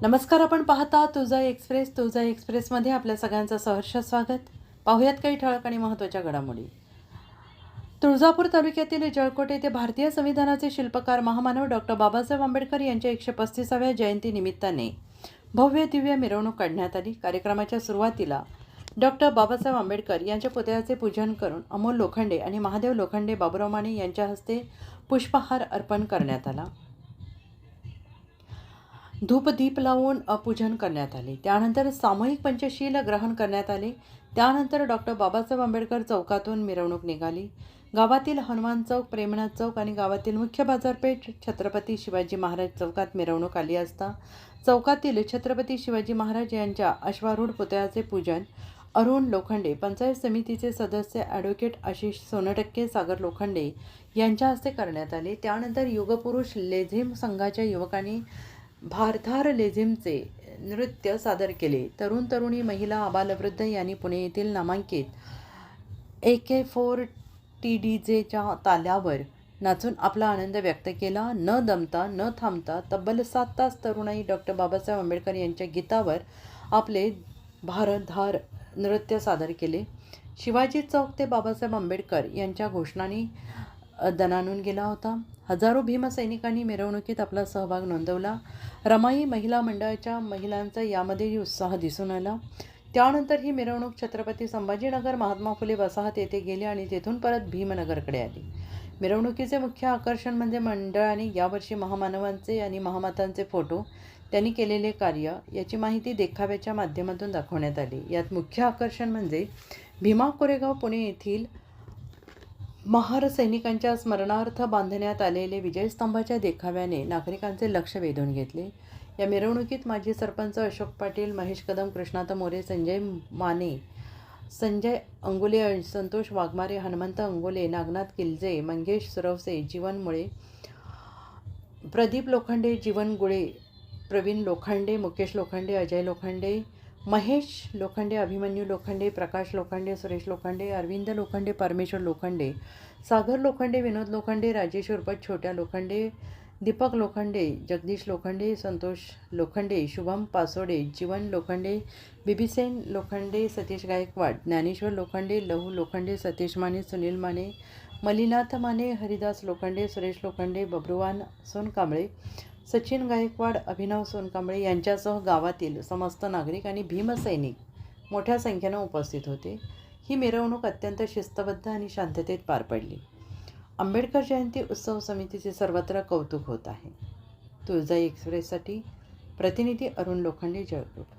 नमस्कार. आपण पाहता तुळजाई एक्सप्रेस. तुळजाई एक्सप्रेसमध्ये आपल्या सगळ्यांचं सहर्ष स्वागत. पाहुयात काही ठळक आणि महत्त्वाच्या घडामोडी. तुळजापूर तालुक्यातील जळकोट येथे भारतीय संविधानाचे शिल्पकार महामानव डॉक्टर बाबासाहेब आंबेडकर यांच्या 135व्या जयंतीनिमित्ताने भव्य दिव्य मिरवणूक काढण्यात आली. कार्यक्रमाच्या सुरुवातीला डॉक्टर बाबासाहेब आंबेडकर यांच्या पुतळ्याचे पूजन करून अमोल लोखंडे आणि महादेव लोखंडे बाबुराव माने यांच्या हस्ते पुष्पहार अर्पण करण्यात आला. धूपदीप लावून पूजन करण्यात आले. त्यानंतर सामूहिक पंचशील ग्रहण करण्यात आले. त्यानंतर डॉक्टर बाबासाहेब आंबेडकर चौकातून मिरवणूक निघाली. गावातील हनुमान चौक, प्रेमनाथ चौक आणि गावातील मुख्य बाजारपेठ छत्रपती शिवाजी महाराज चौकात मिरवणूक आली असता चौकातील छत्रपती शिवाजी महाराज यांच्या अश्वारूढ पुतळ्याचे पूजन अरुण लोखंडे, पंचायत समितीचे सदस्य ॲडव्होकेट आशिष सोनटक्के, सागर लोखंडे यांच्या हस्ते करण्यात आले. त्यानंतर युगपुरुष लेझिम संघाच्या युवकांनी भारधार लेझिमचे नृत्य सादर केले. तरुण तरुणी, महिला, आबालवृद्ध यांनी पुणे येथील नामांकित AK4 TDJच्या ताल्यावर नाचून आपला आनंद व्यक्त केला. न दमता न थांबता तब्बल 7 तास तरुणाई डॉक्टर बाबासाहेब आंबेडकर यांच्या गीतावर आपले भारधार नृत्य सादर केले. शिवाजी चौक ते बाबासाहेब आंबेडकर यांच्या घोषणांनी दणाणून गेला होता. हजारो भीमसैनिकांनी मिरवणुकीत आपला सहभाग नोंदवला. रमाई महिला मंडळाच्या महिलांचा यामध्येही उत्साह दिसून आला. त्यानंतर ही मिरवणूक छत्रपती संभाजीनगर महात्मा फुले वसाहत येथे गेली आणि तेथून परत भीमनगरकडे आली. मिरवणुकीचे मुख्य आकर्षण म्हणजे मंडळाने यावर्षी महामानवांचे आणि महामातांचे फोटो, त्यांनी केलेले कार्य याची माहिती देखाव्याच्या माध्यमातून दाखवण्यात आली. यात मुख्य आकर्षण म्हणजे भीमा कोरेगाव पुणे येथील महार सैनिकांच्या स्मरणार्थ बांधण्यात आलेले विजयस्तंभाच्या देखाव्याने नागरिकांचे लक्ष वेधून घेतले. या मिरवणुकीत माजी सरपंच अशोक पाटील, महेश कदम, कृष्णात मोरे, संजय माने, संजय अंगुले, संतोष वाघमारे, हनुमंत अंगोले, नागनाथ किल्जे, मंगेश सुरवसे, जीवन मुळे, प्रदीप लोखंडे, जीवन गुळे, प्रवीण लोखंडे, मुकेश लोखंडे, अजय लोखंडे, महेश लोखंडे, अभिमन्यू लोखंडे, प्रकाश लोखंडे, सुरेश लोखंडे, अरविंद लोखंडे, परमेश्वर लोखंडे, सागर लोखंडे, विनोद लोखंडे, राजेश उर्फ छोट्या लोखंडे, दीपक लोखंडे, जगदीश लोखंडे, संतोष लोखंडे, शुभम पासोडे, जीवन लोखंडे, बिबिसेन लोखंडे, सतीश गायकवाड, ज्ञानेश्वर लोखंडे, लहू लोखंडे, सतीश माने, सुनील माने, मलिनाथ माने, हरिदास लोखंडे, सुरेश लोखंडे, बब्रुवान सोनकांबळे, सचिन गायकवाड, अभिनव सोनकांबळे यांच्यासह गावातील समस्त नागरिक आणि भीमसैनिक मोठ्या संख्येनं उपस्थित होते. ही मिरवणूक अत्यंत शिस्तबद्ध आणि शांततेत पार पडली. आंबेडकर जयंती उत्सव समितीचे सर्वत्र कौतुक होत आहे. तुळजाई एक्सप्रेससाठी प्रतिनिधी अरुण लोखंडे, जळकोट.